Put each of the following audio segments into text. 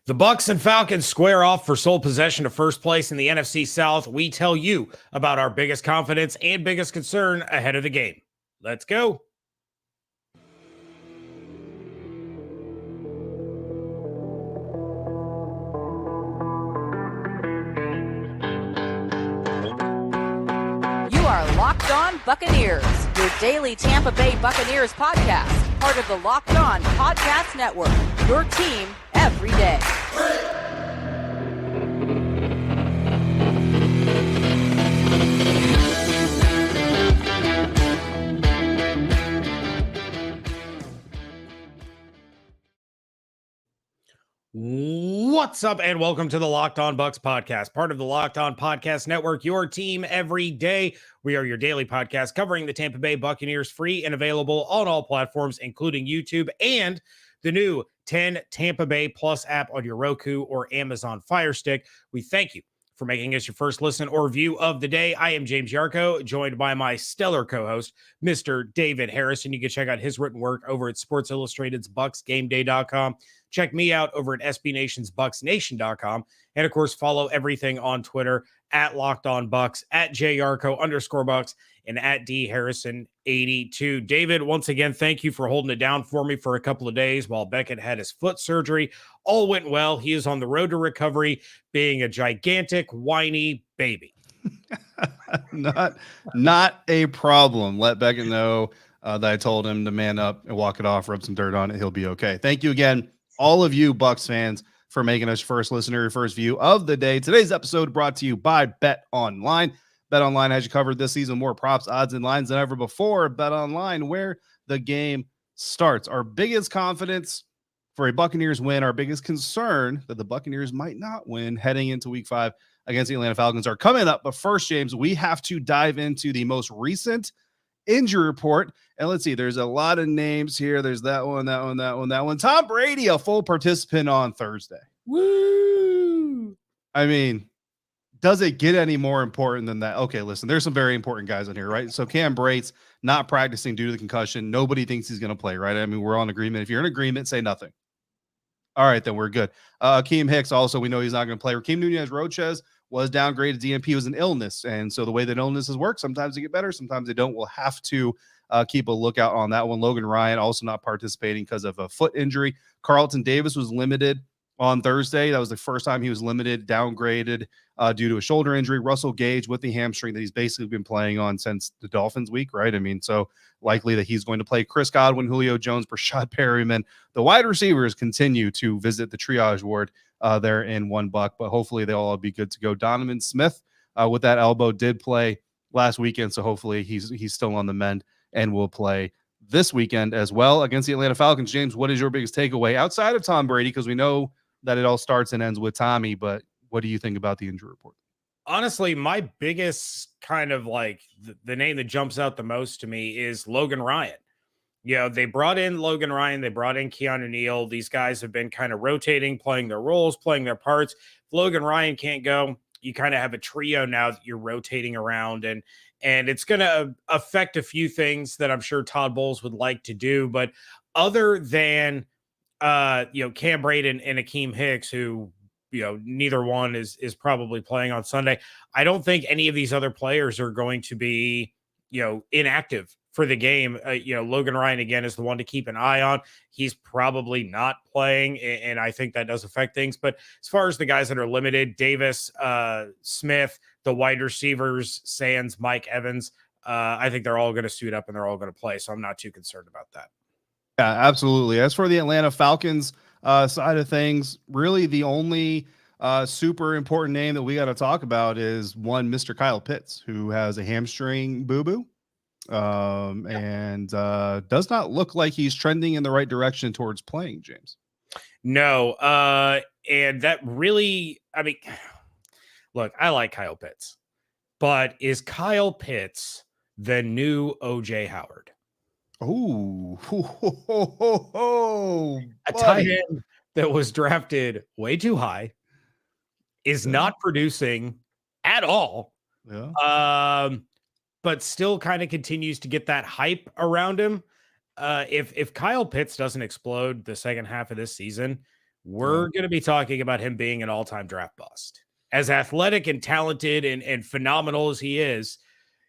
The Bucs and Falcons square off for sole possession of first place in the NFC South. We tell you about our biggest confidence and biggest concern ahead of the game. Let's go. You are Locked On Buccaneers, your daily Tampa Bay Buccaneers podcast, part of the Locked On Podcast Network, your team every day. What's up, and welcome to the Locked On Bucs Podcast, part of the Locked On Podcast Network, your team every day. We are your daily podcast covering the Tampa Bay Buccaneers, free and available on all platforms, including YouTube and the new 10 Tampa Bay Plus app on your Roku or Amazon Fire Stick. We thank you for making us your first listen or view of the day. I am James Yarcho, joined by my stellar co-host, Mr. David Harrison. You can check out his written work over at Sports Illustrated's BucsGameDay.com. Check me out over at SB Nation's BucsNation.com. And of course, follow everything on Twitter at Locked On Bucs, at JYarcho_Bucs, and at DHarrison82. David, once again, thank you for holding it down for me for a couple of days while Beckett had his foot surgery. All went well. He is on the road to recovery, being a gigantic, whiny baby. Not a problem. Let Beckett know that I told him to man up and walk it off, rub some dirt on it. He'll be okay. Thank you again, all of you Bucs fans, for making us first listener, first view of the day. Today's episode brought to you by Bet Online. Bet Online has you covered this season. More props, odds, and lines than ever before. Bet Online, where the game starts. Our biggest confidence for a Buccaneers win, our biggest concern that the Buccaneers might not win heading into Week 5 against the Atlanta Falcons are coming up. But first, James, we have to dive into the most recent injury report. And let's see, there's a lot of names here. There's that one. Tom Brady, a full participant on Thursday. Woo! I mean, does it get any more important than that? Okay, listen, there's some very important guys in here, right? So Cam Brate's not practicing due to the concussion. Nobody thinks he's going to play, right? I mean, we're on agreement. If you're in agreement, say nothing. All right, then we're good. Akeem Hicks, also, we know he's not going to play. Raheem Nunez-Roches was downgraded. DNP was an illness. And so the way that illnesses work, sometimes they get better, sometimes they don't. We'll have to keep a lookout on that one. Logan Ryan also not participating because of a foot injury. Carlton Davis was limited on Thursday. That was the first time he was limited, downgraded due to a shoulder injury. Russell Gage with the hamstring that he's basically been playing on since the Dolphins week, right? I mean, so likely that he's going to play. Chris Godwin, Julio Jones, Brashad Perryman. The wide receivers continue to visit the triage ward there in one buck, but hopefully they'll all be good to go. Donovan Smith with that elbow did play last weekend, so hopefully he's still on the mend and will play this weekend as well against the Atlanta Falcons. James, what is your biggest takeaway outside of Tom Brady? Because we know that it all starts and ends with Tommy, but what do you think about the injury report? Honestly, my biggest kind of like the name that jumps out the most to me is Logan Ryan. You know, they brought in Logan Ryan, they brought in Keanu Neal. These guys have been kind of rotating, playing their roles, playing their parts. If Logan Ryan can't go, you kind of have a trio now that you're rotating around, and it's going to affect a few things that I'm sure Todd Bowles would like to do. But other than Cam Brayden and Akeem Hicks, who, neither one is probably playing on Sunday, I don't think any of these other players are going to be, inactive for the game. Logan Ryan, again, is the one to keep an eye on. He's probably not playing, and I think that does affect things. But as far as the guys that are limited, Davis, Smith, the wide receivers, Sands, Mike Evans, I think they're all going to suit up and they're all going to play. So I'm not too concerned about that. Yeah, absolutely. As for the Atlanta Falcons side of things, really the only super important name that we got to talk about is one Mr. Kyle Pitts, who has a hamstring boo-boo and does not look like he's trending in the right direction towards playing, James. No, and that really, I mean, look, I like Kyle Pitts, but is Kyle Pitts the new O.J. Howard? Oh, a tight end that was drafted way too high, is not producing at all. Yeah. But still kind of continues to get that hype around him. If Kyle Pitts doesn't explode the second half of this season, we're going to be talking about him being an all-time draft bust. As athletic and talented and phenomenal as he is,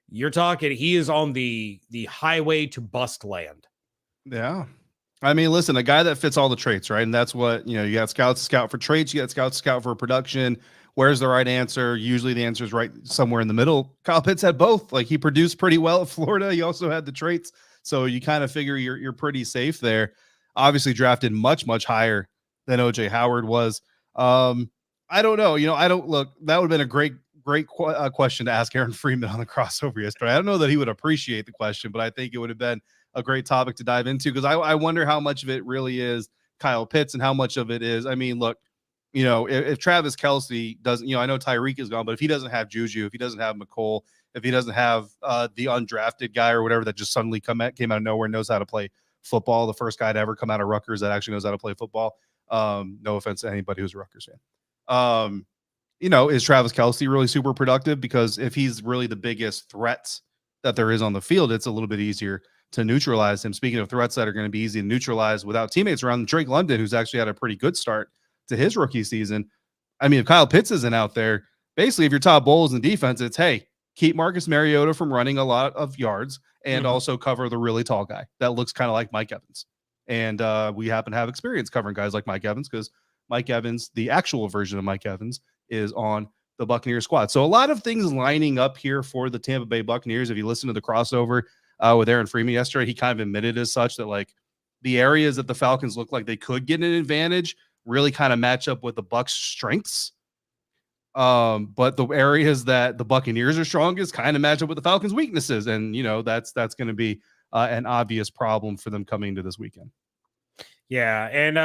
you're talking, he is on the highway to bust land. Yeah. I mean, listen, a guy that fits all the traits, right? And that's what, you got scouts to scout for traits, you got scouts to scout for production. Where's the right answer? Usually the answer is right somewhere in the middle. Kyle Pitts had both. Like, he produced pretty well at Florida. He also had the traits. So you kind of figure you're pretty safe there. Obviously drafted much, much higher than OJ Howard was. I don't know. I don't look, that would have been a great question to ask Aaron Freeman on the crossover yesterday. I don't know that he would appreciate the question, but I think it would have been a great topic to dive into, because I wonder how much of it really is Kyle Pitts and how much of it is, I mean, look, if Travis Kelce doesn't, I know Tyreek is gone, but if he doesn't have Juju, if he doesn't have McCole, if he doesn't have the undrafted guy or whatever that just suddenly came out of nowhere and knows how to play football, the first guy to ever come out of Rutgers that actually knows how to play football. No offense to anybody who's a Rutgers fan. Is Travis Kelce really super productive? Because if he's really the biggest threat that there is on the field, it's a little bit easier to neutralize him. Speaking of threats that are going to be easy to neutralize without teammates around, Drake London, who's actually had a pretty good start to his rookie season. I mean, if Kyle Pitts isn't out there, basically, if your top bowls in defense, it's, hey, keep Marcus Mariota from running a lot of yards and also cover the really tall guy that looks kind of like Mike Evans. And we happen to have experience covering guys like Mike Evans, because Mike Evans, the actual version of Mike Evans, is on the Buccaneers squad. So a lot of things lining up here for the Tampa Bay Buccaneers. If you listen to the crossover with Aaron Freeman yesterday, he kind of admitted as such that, like, the areas that the Falcons look like they could get an advantage really kind of match up with the Bucs' strengths. But the areas that the Buccaneers are strongest kind of match up with the Falcons' weaknesses. And, that's going to be an obvious problem for them coming into this weekend. Yeah, and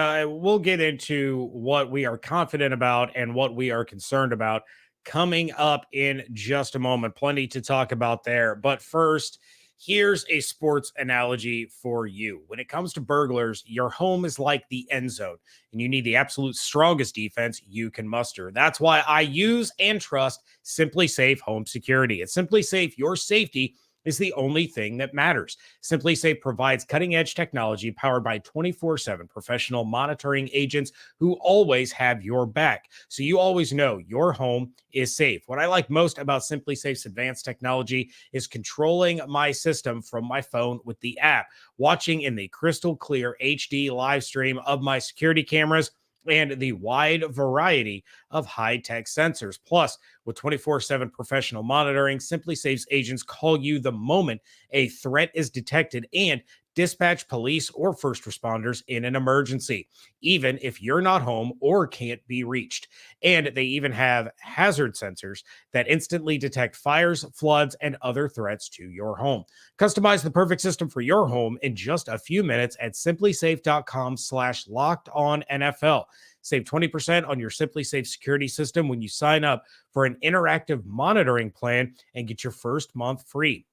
we'll get into what we are confident about and what we are concerned about coming up in just a moment. Plenty to talk about there. But first, here's a sports analogy for you. When it comes to burglars, your home is like the end zone, and you need the absolute strongest defense you can muster. That's why I use and trust Simply Safe Home Security. At Simply Safe, your safety is the only thing that matters. Simply Safe provides cutting-edge technology powered by 24/7 professional monitoring agents who always have your back, so you always know your home is safe. What I like most about Simply Safe's advanced technology is controlling my system from my phone with the app, watching in the crystal clear HD live stream of my security cameras, and the wide variety of high-tech sensors. Plus, with 24/7 professional monitoring, Simply Safe's agents call you the moment a threat is detected and dispatch police or first responders in an emergency, even if you're not home or can't be reached. And they even have hazard sensors that instantly detect fires, floods, and other threats to your home. Customize the perfect system for your home in just a few minutes at simplysafe.com/lockedonnfl. Save 20% on your Simply Safe security system when you sign up for an interactive monitoring plan and get your first month free.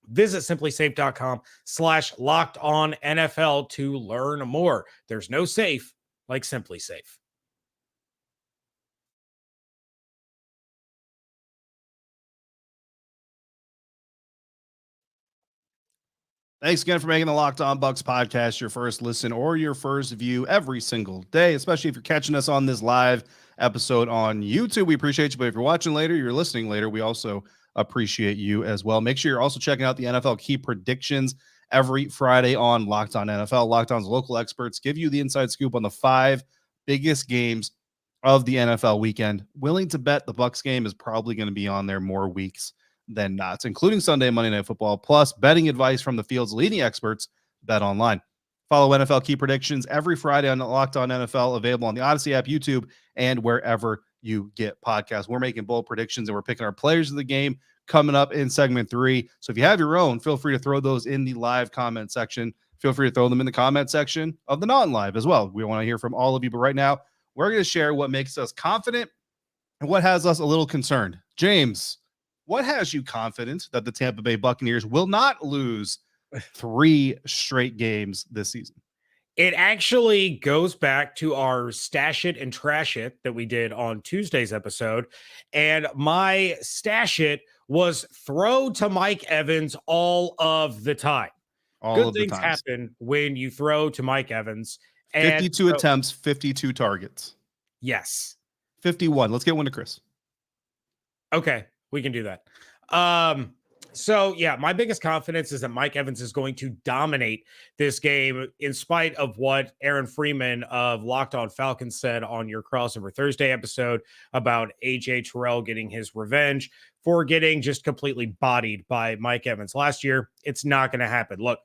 Visit simplysafe.com/lockedonnfl to learn more. There's no safe like Simply Safe. Thanks again for making the Locked On Bucs podcast your first listen or your first view every single day, especially if you're catching us on this live episode on YouTube. We appreciate you, but if you're watching later, you're listening later, we also appreciate you as well. Make sure you're also checking out the NFL key predictions every Friday on Locked On NFL. Locked On's local experts give you the inside scoop on the 5 biggest games of the NFL weekend. Willing to bet the Bucs game is probably going to be on there more weeks than not, including Sunday and Monday Night Football, plus betting advice from the field's leading experts, Bet Online. Follow NFL key predictions every Friday on Locked On NFL, available on the Odyssey app, YouTube, and wherever you get podcasts. We're making bold predictions, and we're picking our players of the game coming up in segment 3. So if you have your own, feel free to throw those in the live comment section. Feel free to throw them in the comment section of the non-live as well. We want to hear from all of you, but right now, we're going to share what makes us confident and what has us a little concerned. James, what has you confident that the Tampa Bay Buccaneers will not lose 3 straight games this season? It actually goes back to our stash it and trash it that we did on Tuesday's episode. And my stash it was throw to Mike Evans all of the time. Good things happen when you throw to Mike Evans. And 52 attempts, 52 targets. Yes. 51. Let's get one to Chris. Okay, we can do that. So yeah, my biggest confidence is that Mike Evans is going to dominate this game in spite of what Aaron Freeman of Locked On Falcons said on your Crossover Thursday episode about AJ Terrell getting his revenge for getting just completely bodied by Mike Evans last year. It's not going to happen. Look,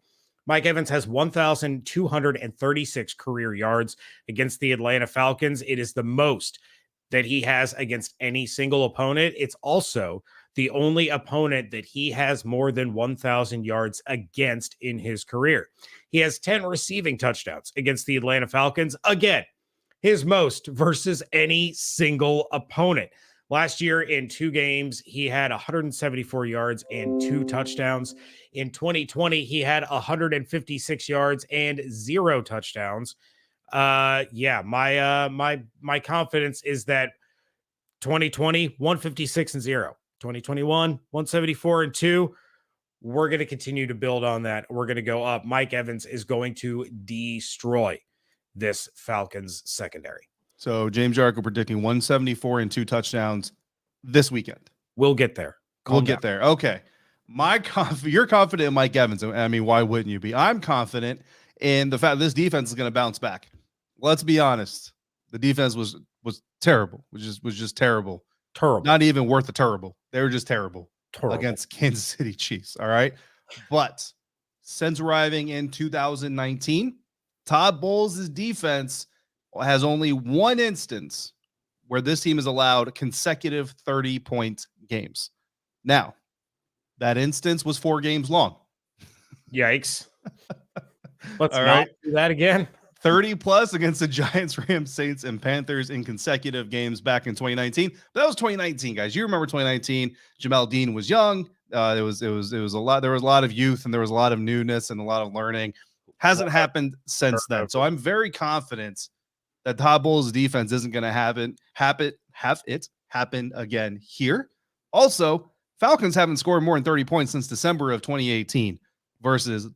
Mike Evans has 1,236 career yards against the Atlanta Falcons. It is the most that he has against any single opponent. It's also the only opponent that he has more than 1,000 yards against in his career. He has 10 receiving touchdowns against the Atlanta Falcons. Again, his most versus any single opponent. Last year in 2 games, he had 174 yards and 2 touchdowns. In 2020, he had 156 yards and 0 touchdowns. My confidence is that 2020, 156 and 0. 2021, 174 and 2. We're going to continue to build on that. We're going to go up. Mike Evans is going to destroy this Falcons secondary. So James Yarcho predicting 174 and 2 touchdowns this weekend. We'll get there. We'll get there. Okay. You're confident in Mike Evans. I mean, why wouldn't you be? I'm confident in the fact this defense is going to bounce back. Let's be honest. The defense was terrible, was just terrible. Terrible. Not even worth the terrible. They were just terrible Terrible. against Kansas City Chiefs. All right. But since arriving in 2019, Todd Bowles' defense has only one instance where this team has allowed consecutive 30-point games. Now, that instance was 4 games long. Yikes. Let's not do that again. 30 plus against the Giants, Rams, Saints, and Panthers in consecutive games back in 2019. But that was 2019, guys. You remember 2019? Jamel Dean was young. It was a lot. There was a lot of youth, and there was a lot of newness and a lot of learning. Hasn't happened since then. So I'm very confident that Todd Bowles' defense isn't going to have it happen again here. Also, Falcons haven't scored more than 30 points since December of 2018 versus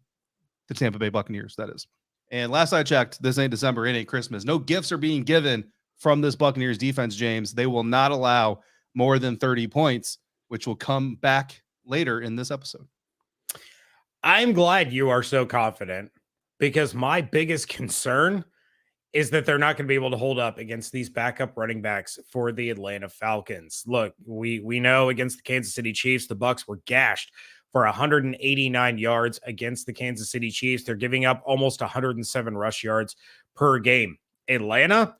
the Tampa Bay Buccaneers. That is. And last I checked, this ain't December, it ain't Christmas. No gifts are being given from this Buccaneers defense, James. They will not allow more than 30 points, which will come back later in this episode. I'm glad you are so confident because my biggest concern is that they're not going to be able to hold up against these backup running backs for the Atlanta Falcons. Look, we know against the Kansas City Chiefs, the Bucs were gashed for 189 yards against the Kansas City Chiefs. They're giving up almost 107 rush yards per game. Atlanta,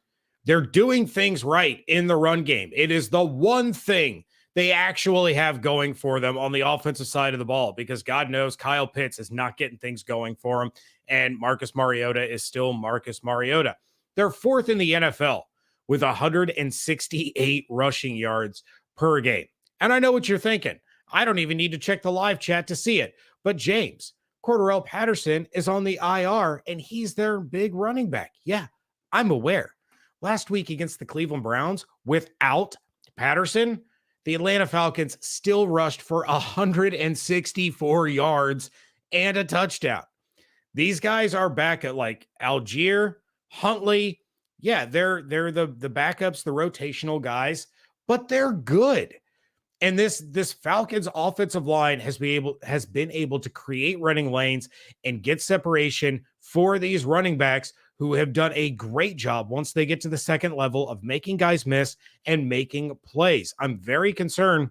they're doing things right in the run game. It is the one thing they actually have going for them on the offensive side of the ball because God knows Kyle Pitts is not getting things going for him, and Marcus Mariota is still Marcus Mariota. They're 4th in the NFL with 168 rushing yards per game. And I know what you're thinking. I don't even need to check the live chat to see it. But James, Cordarrelle Patterson is on the IR, and he's their big running back. Yeah, I'm aware. Last week against the Cleveland Browns, without Patterson, the Atlanta Falcons still rushed for 164 yards and a touchdown. These guys are back at like Algier, Huntley. Yeah, they're the backups, the rotational guys, but they're good. And this Falcons offensive line has been able to create running lanes and get separation for these running backs who have done a great job once they get to the second level of making guys miss and making plays. I'm very concerned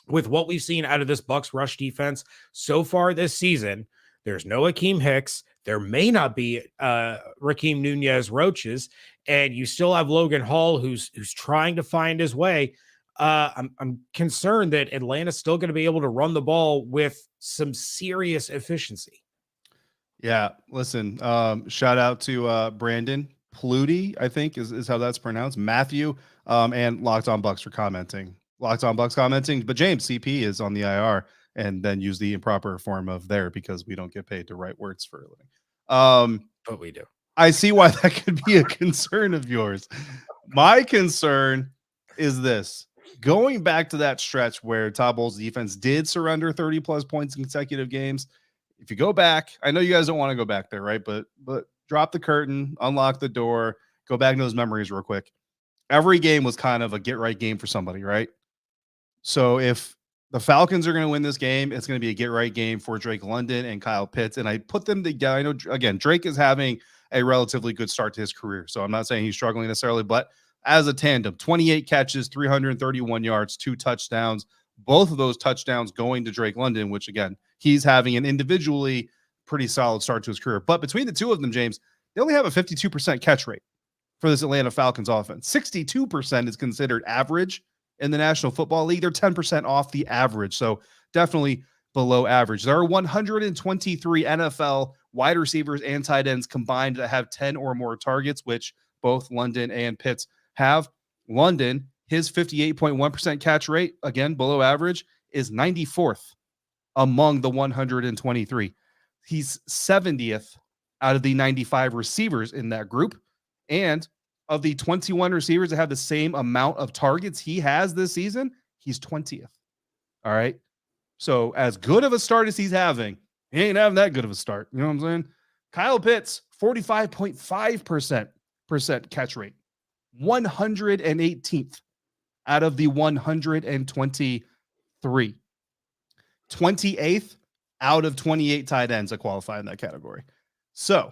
with what we've seen out of this Bucs rush defense so far this season. There's no Akeem Hicks. There may not be Raheem Nunez-Roches, and you still have Logan Hall who's trying to find his way. I'm concerned that Atlanta's still going to be able to run the ball with some serious efficiency. Yeah, listen, shout out to Brandon Pluti, I think is how that's pronounced. Matthew and Locked On Bucs for commenting. Locked On Bucs commenting, but James CP is on the IR and then use the improper form of there because we don't get paid to write words for a living. But we do. I see why that could be a concern of yours. My concern is this. Going back to that stretch where Todd Bowles' defense did surrender 30 plus points in consecutive games. If you go back, I know you guys don't want to go back there, right? But drop the curtain, unlock the door, go back into those memories real quick. Every game was kind of a get right game for somebody, right? So if the Falcons are going to win this game, it's going to be a get right game for Drake London and Kyle Pitts. And I put them together. I know, again, Drake is having a relatively good start to his career. So I'm not saying he's struggling necessarily, but as a tandem, 28 catches, 331 yards, 2 touchdowns, both of those touchdowns going to Drake London, which again, he's having an individually pretty solid start to his career. But between the two of them, James, they only have a 52% catch rate for this Atlanta Falcons offense. 62% is considered average in the National Football League. They're 10% off the average. So definitely below average. There are 123 NFL wide receivers and tight ends combined that have 10 or more targets, which both London and Pitts have. London, his 58.1% catch rate, again, below average, is 94th among the 123. He's 70th out of the 95 receivers in that group. And of the 21 receivers that have the same amount of targets he has this season, he's 20th. All right. So as good of a start as he's having, he ain't having that good of a start. You know what I'm saying? Kyle Pitts, 45.5% catch rate, 118th out of the 123. 28th out of 28 tight ends that qualify in that category. So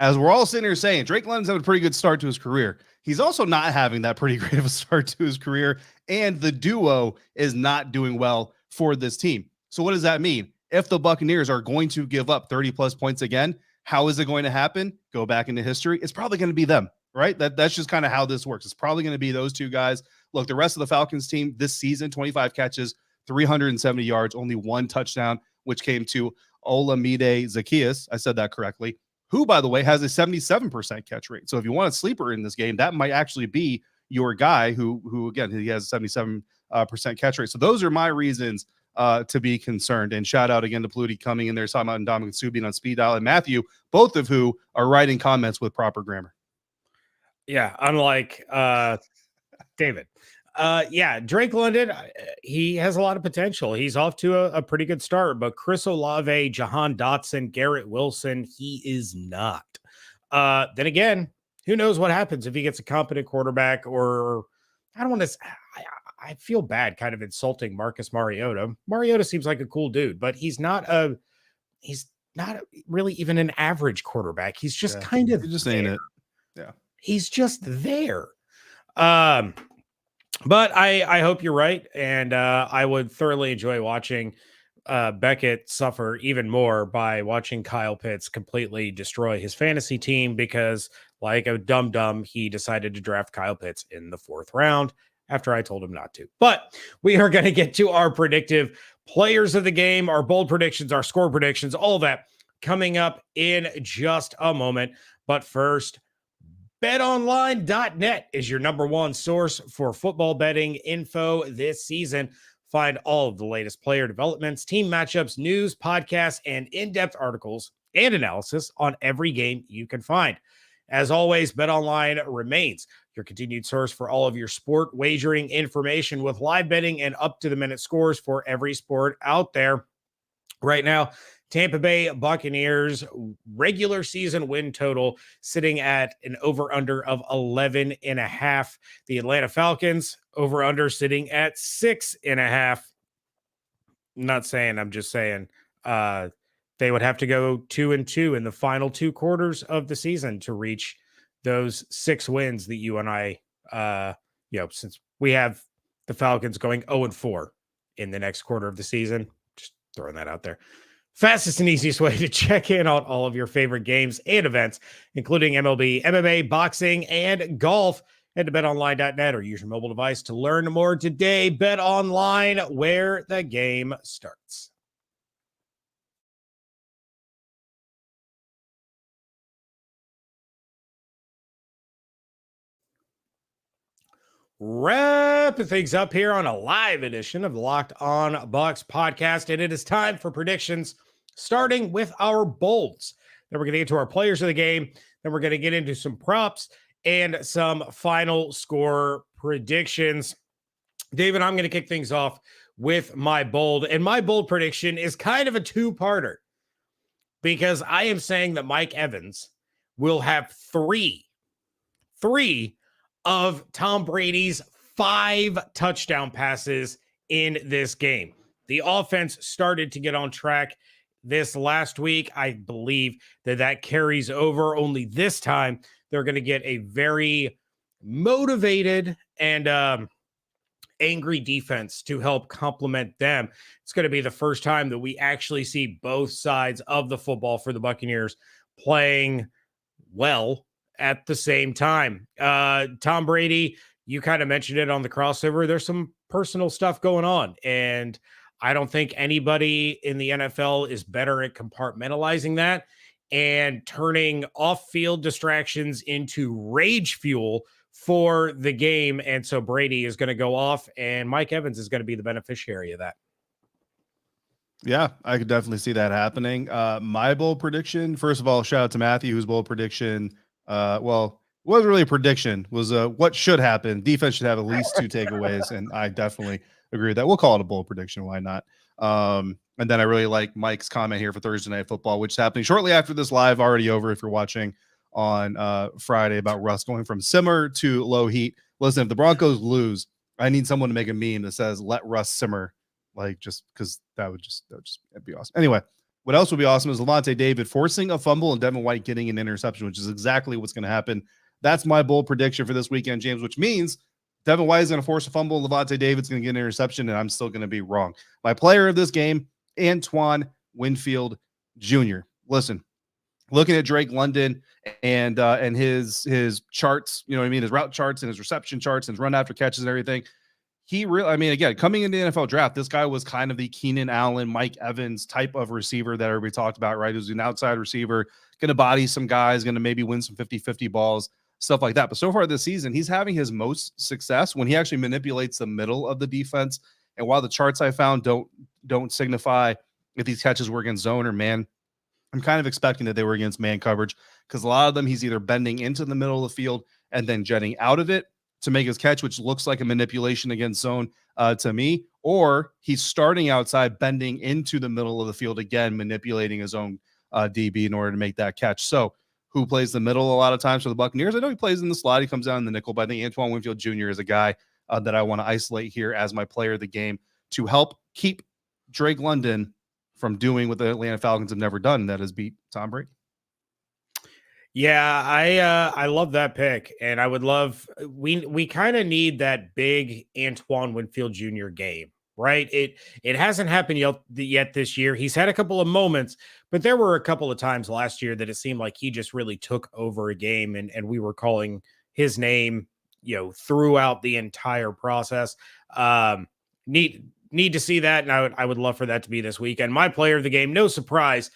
as we're all sitting here saying, Drake London's having a pretty good start to his career. He's also not having that pretty great of a start to his career. And the duo is not doing well for this team. So what does that mean? If the Buccaneers are going to give up 30 plus points again, how is it going to happen? Go back into history. It's probably going to be them, right? That's just kind of how this works. It's probably going to be those two guys. Look, the rest of the Falcons team this season, 25 catches, 370 yards, only 1 touchdown, which came to Olamide Zaccheaus. I said that correctly. Who, by the way, has a 77% catch rate. So if you want a sleeper in this game, that might actually be your guy who again, he has a 77% catch rate. So those are my reasons to be concerned. And shout out again to Pluti coming in there, talking about Dominic Sue being on speed dial, and Matthew, both of who are writing comments with proper grammar. Yeah, unlike David. Yeah, Drake London, he has a lot of potential. He's off to a pretty good start, but Chris Olave, Jahan Dotson, Garrett Wilson, he is not. Then again, who knows what happens if he gets a competent quarterback, or I don't want to, I feel bad kind of insulting Marcus Mariota. Mariota seems like a cool dude, but he's not really even an average quarterback. He's just kind of just saying it. Yeah. He's just there. But I hope you're right, and I would thoroughly enjoy watching Beckett suffer even more by watching Kyle Pitts completely destroy his fantasy team because, like a dum-dum, he decided to draft Kyle Pitts in the 4th round after I told him not to. But we are going to get to our predictive players of the game, our bold predictions, our score predictions, all that coming up in just a moment. But first, BetOnline.net is your number one source for football betting info this season. Find all of the latest player developments, team matchups, news, podcasts, and in-depth articles and analysis on every game you can find. As always, BetOnline remains your continued source for all of your sport wagering information with live betting and up-to-the-minute scores for every sport out there. Right now, Tampa Bay Buccaneers regular season win total sitting at an over-under of 11.5. The Atlanta Falcons over-under sitting at 6.5. Not saying, I'm just saying they would have to go 2-2 in the final 2 quarters of the season to reach those 6 wins that you and I, since we have the Falcons going 0-4 in the next quarter of the season, just throwing that out there. Fastest and easiest way to check in on all of your favorite games and events, including MLB, MMA, boxing, and golf. Head to betonline.net or use your mobile device to learn more today. Bet Online, where the game starts. Wrapping things up here on a live edition of the Locked On Bucs podcast, and it is time for predictions, starting with our bolds. Then we're going to get to our players of the game. Then we're going to get into some props and some final score predictions. David, I'm going to kick things off with my bold, and my bold prediction is kind of a 2-parter because I am saying that Mike Evans will have three of Tom Brady's 5 touchdown passes in this game. The offense started to get on track this last week. I believe that carries over, only this time they're going to get a very motivated and angry defense to help complement them. It's going to be the first time that we actually see both sides of the football for the Buccaneers playing well at the same time. Tom Brady, you kind of mentioned it on the crossover. There's some personal stuff going on, and I don't think anybody in the NFL is better at compartmentalizing that and turning off-field distractions into rage fuel for the game. And so Brady is going to go off, and Mike Evans is going to be the beneficiary of that. Yeah, I could definitely see that happening. My bold prediction, first of all, shout out to Matthew, whose bold prediction, well, it wasn't really a prediction, was what should happen. Defense should have at least 2 takeaways, and I definitely agree with that. We'll call it a bold prediction. Why not? And then I really like Mike's comment here for Thursday Night Football, which is happening shortly after this live, already over if you're watching on Friday, about Russ going from simmer to low heat. Listen, if the Broncos lose, I need someone to make a meme that says, let Russ simmer. Like, just because that'd be awesome. Anyway, what else would be awesome is Levante David forcing a fumble and Devin White getting an interception, which is exactly what's going to happen. That's my bold prediction for this weekend, James, which means Devin White is going to force a fumble, Levante David's going to get an interception, and I'm still going to be wrong. My player of this game, Antoine Winfield Jr. Listen, looking at Drake London and his charts, you know what I mean, his route charts and his reception charts and his run after catches and everything. He really, I mean, again, coming into the NFL draft, this guy was kind of the Keenan Allen, Mike Evans type of receiver that everybody talked about, right? He was an outside receiver, going to body some guys, going to maybe win some 50-50 balls, stuff like that. But so far this season, he's having his most success when he actually manipulates the middle of the defense. And while the charts I found don't signify if these catches were against zone or man, I'm kind of expecting that they were against man coverage, because a lot of them he's either bending into the middle of the field and then jetting out of it to make his catch, which looks like a manipulation against zone to me, or he's starting outside, bending into the middle of the field again, manipulating his own DB in order to make that catch. So who plays the middle a lot of times for the Buccaneers? I know he plays in the slot. He comes down in the nickel, but I think Antoine Winfield Jr. is a guy that I want to isolate here as my player of the game to help keep Drake London from doing what the Atlanta Falcons have never done, and that is beat Tom Brady. Yeah, I love that pick, and I would love, we kind of need that big Antoine Winfield Jr. game, right? It hasn't happened yet this year. He's had a couple of moments, but there were a couple of times last year that it seemed like he just really took over a game, and we were calling his name, you know, throughout the entire process. Need to see that, and I would love for that to be this weekend. My player of the game, no surprise,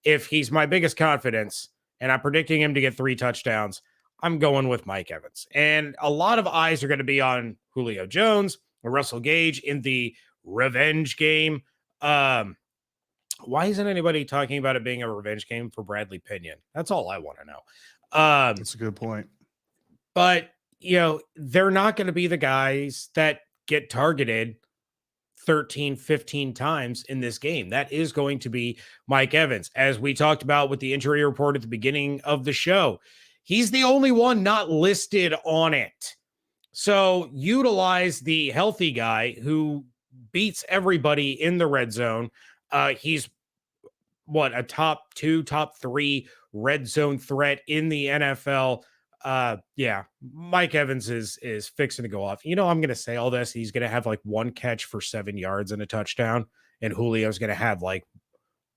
if he's my biggest confidence, and I'm predicting him to get 3 touchdowns, I'm going with Mike Evans. And a lot of eyes are going to be on Julio Jones and Russell Gage in the revenge game. Why isn't anybody talking about it being a revenge game for Bradley Pinion? That's all I want to know. That's a good point. But, you know, they're not going to be the guys that get targeted 13, 15 times in this game. That is going to be Mike Evans. As we talked about with the injury report at the beginning of the show, he's the only one not listed on it. So utilize the healthy guy who beats everybody in the red zone. He's a top 2, top 3 red zone threat in the NFL. Yeah, Mike Evans is fixing to go off. You know, I'm going to say all this. He's going to have like 1 catch for 7 yards and a touchdown, and Julio's going to have like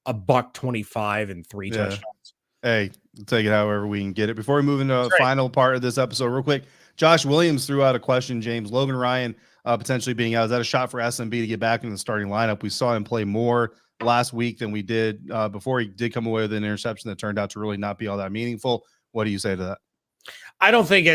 $125 and 3 touchdowns. Hey, we'll take it however we can get it. Before we move into the final part of this episode, real quick, Josh Williams threw out a question, James. Logan Ryan potentially being out. Is that a shot for SMB to get back in the starting lineup? We saw him play more last week than we did before he did come away with an interception that turned out to really not be all that meaningful. What do you say to that? I don't think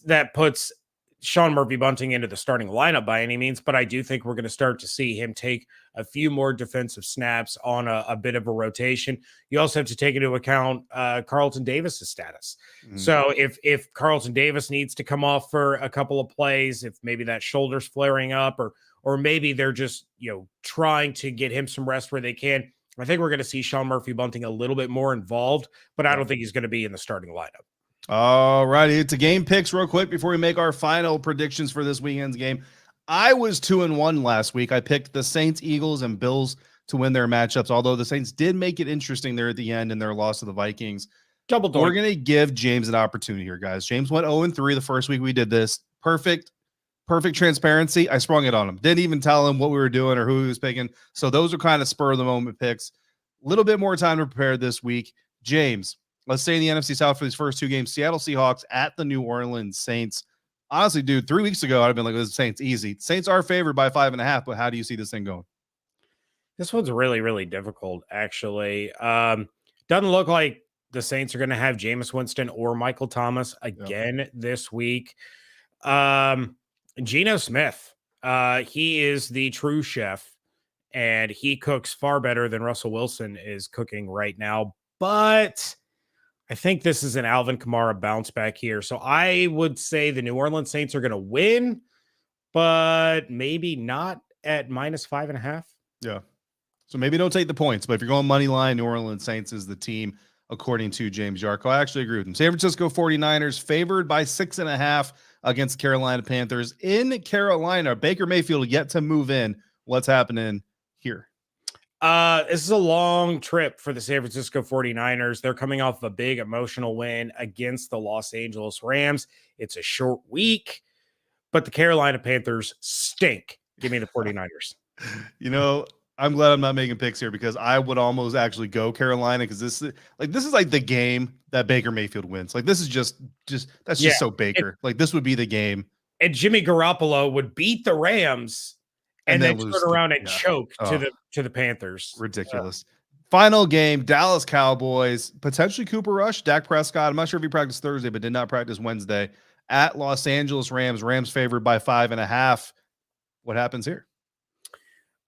that puts Sean Murphy-Bunting into the starting lineup by any means, but I do think we're going to start to see him take a few more defensive snaps on a bit of a rotation. You also have to take into account Carlton Davis's status. Mm-hmm. So if Carlton Davis needs to come off for a couple of plays, if maybe that shoulder's flaring up, or maybe they're just, you know, trying to get him some rest where they can, I think we're going to see Sean Murphy-Bunting a little bit more involved, but I don't think he's going to be in the starting lineup. All righty. It's a game picks real quick before we make our final predictions for this weekend's game. I was 2-1 last week. I picked the Saints, Eagles, and Bills to win their matchups, although the Saints did make it interesting there at the end in their loss to the Vikings. Double doink. We're going to give James an opportunity here, guys. James went 0-3 the first week we did this. Perfect transparency. I sprung it on him. Didn't even tell him what we were doing or who he was picking. So those are kind of spur of the moment picks. A little bit more time to prepare this week. James, let's say in the NFC South for these first two games, Seattle Seahawks at the New Orleans Saints. Honestly, dude, 3 weeks ago, I'd have been like, this Saints easy. Saints are favored by 5.5, but how do you see this thing going? This one's really, really difficult, actually. Doesn't look like the Saints are going to have Jameis Winston or Michael Thomas again this week. Geno Smith, he is the true chef, and he cooks far better than Russell Wilson is cooking right now. But I think this is an Alvin Kamara bounce back here. So I would say the New Orleans Saints are going to win, but maybe not at -5.5. Yeah. So maybe don't take the points, but if you're going money line, New Orleans Saints is the team, according to James Yarcho. I actually agree with him. San Francisco 49ers favored by 6.5 against the Carolina Panthers in Carolina. Baker Mayfield yet to move in. What's happening here? This is a long trip for the San Francisco 49ers. They're coming off a big emotional win against the Los Angeles Rams. It's a short week, but the Carolina Panthers stink. Give me the 49ers. You know, I'm glad I'm not making picks here because I would almost actually go Carolina because this is like the game that Baker Mayfield wins. Like this is just that's just so Baker. Like this would be the game. And Jimmy Garoppolo would beat the Rams and then turn around and choke to the Panthers. Ridiculous. Final game, Dallas Cowboys, potentially Cooper Rush, Dak Prescott. I'm not sure if he practiced Thursday, but did not practice Wednesday at Los Angeles Rams. Rams favored by 5.5. What happens here?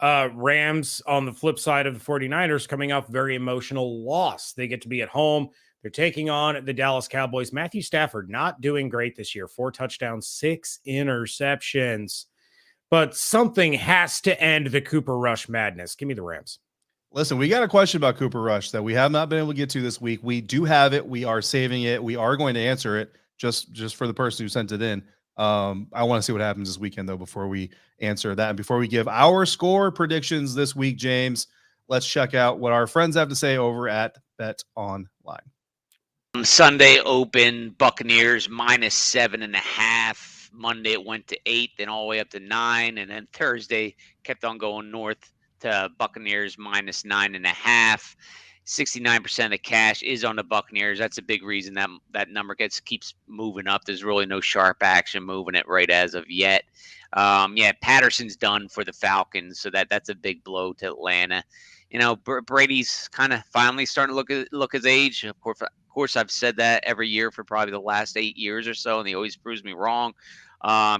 Rams on the flip side of the 49ers coming off a very emotional loss. They get to be at home. They're taking on the Dallas Cowboys. Matthew Stafford not doing great this year. 4 touchdowns, 6 interceptions. But something has to end the Cooper Rush madness. Give me the Rams. Listen, we got a question about Cooper Rush that we have not been able to get to this week. We do have it. We are saving it. We are going to answer it just for the person who sent it in. I want to see what happens this weekend, though, before we answer that. And before we give our score predictions this week, James, let's check out what our friends have to say over at Bet Online. Sunday open, Buccaneers -7.5. Monday it went to 8, then all the way up to 9, and then Thursday kept on going north to Buccaneers -9.5. 69% of the cash is on the Buccaneers. That's a big reason that number keeps moving up. There's really no sharp action moving it right as of yet. Patterson's done for the Falcons, so that's a big blow to Atlanta. You know, Brady's kind of finally starting to look his age. Of course, I've said that every year for probably the last 8 years or so, and he always proves me wrong.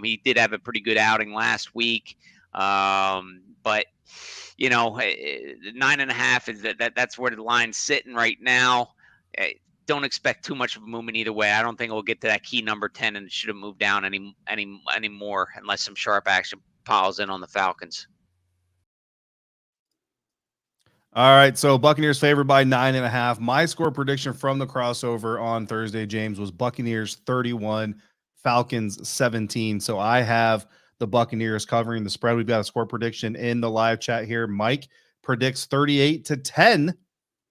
He did have a pretty good outing last week, but you know, 9.5 is that's where the line's sitting right now. Don't expect too much of a movement either way. I don't think we'll get to that key number 10, and it should have moved down any more unless some sharp action piles in on the Falcons. All right, so Buccaneers favored by 9.5. My score prediction from the crossover on Thursday, James, was Buccaneers 31, Falcons 17. So I have the Buccaneers covering the spread. We've got a score prediction in the live chat here. Mike predicts 38-10,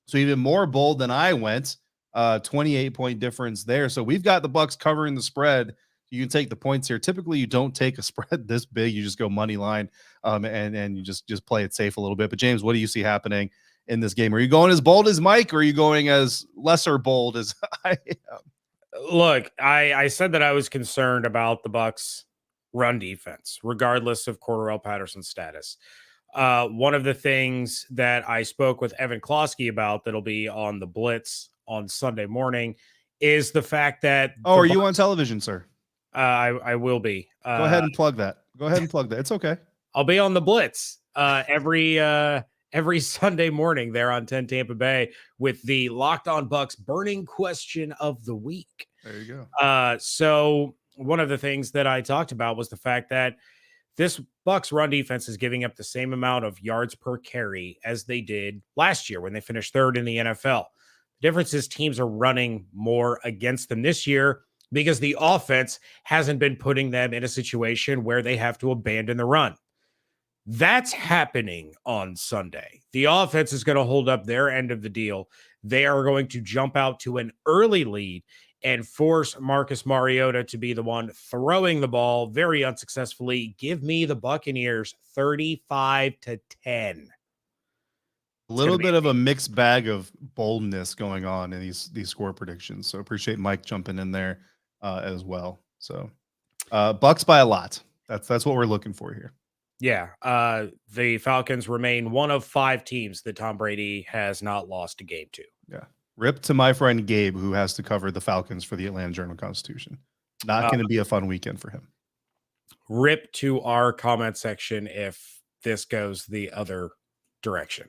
so even more bold than I went. 28-point difference there. So we've got the Bucs covering the spread. You can take the points here. Typically, you don't take a spread this big. You just go money line, and you just play it safe a little bit. But James, what do you see happening in this game? Are you going as bold as Mike, or are you going as lesser bold as I am? Look, I said that I was concerned about the Bucs run defense, regardless of Cordarrelle Patterson's status. One of the things that I spoke with Evan Klosky about that'll be on the Blitz on Sunday morning is the fact that are you on television, sir? I will be. Go ahead and plug that. It's okay. I'll be on the Blitz every Sunday morning there on 10 Tampa Bay with the Locked On Bucs burning question of the week. There you go. So one of the things that I talked about was the fact that This Bucs run defense is giving up the same amount of yards per carry as they did last year when they finished third in the NFL. The difference is teams are running more against them this year because the offense hasn't been putting them in a situation where they have to abandon the run. That's happening on Sunday. The offense is going to hold up their end of the deal. They are going to jump out to an early lead and force Marcus Mariota to be the one throwing the ball very unsuccessfully. Give me the Buccaneers 35-10. A little bit of a mixed bag of boldness going on in these score predictions. So appreciate Mike jumping in there as well. So Bucs by a lot. That's what we're looking for here. Yeah. The Falcons remain one of 5 teams that Tom Brady has not lost a game to. Yeah. Rip to my friend Gabe, who has to cover the Falcons for the Atlanta Journal-Constitution. Not going to be a fun weekend for him. Rip to our comment section if this goes the other direction.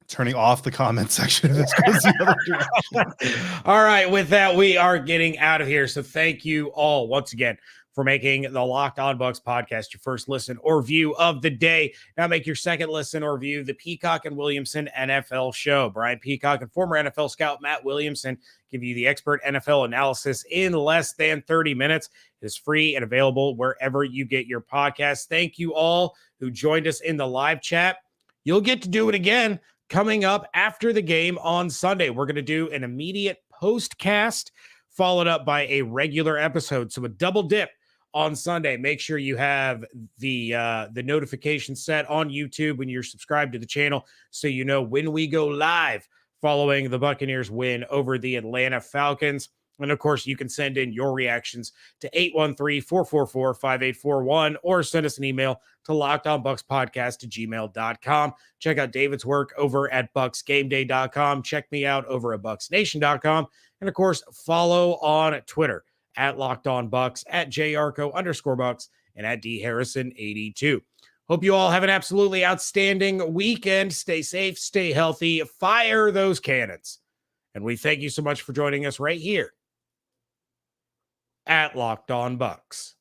Turning off the comment section if this goes the other direction. All right. With that, we are getting out of here. So thank you all once again for making the Locked On Bucs podcast your first listen or view of the day. Now make your second listen or view the Peacock and Williamson NFL show. Brian Peacock and former NFL scout Matt Williamson give you the expert NFL analysis in less than 30 minutes. It is free and available wherever you get your podcasts. Thank you all who joined us in the live chat. You'll get to do it again coming up after the game on Sunday. We're going to do an immediate postcast followed up by a regular episode. So a double dip on Sunday. Make sure you have the notification set on YouTube when you're subscribed to the channel so you know when we go live following the Buccaneers win over the Atlanta Falcons. And of course, you can send in your reactions to 813-444-5841 or send us an email to lockedonbucspodcast@gmail.com. Check out David's work over at bucksgameday.com. Check me out over at bucksnation.com. And of course, follow on Twitter at Locked On Bucs, at @Yarcho_Bucs, and at DHarrison82. Hope you all have an absolutely outstanding weekend. Stay safe, stay healthy, fire those cannons. And we thank you so much for joining us right here at Locked On Bucs.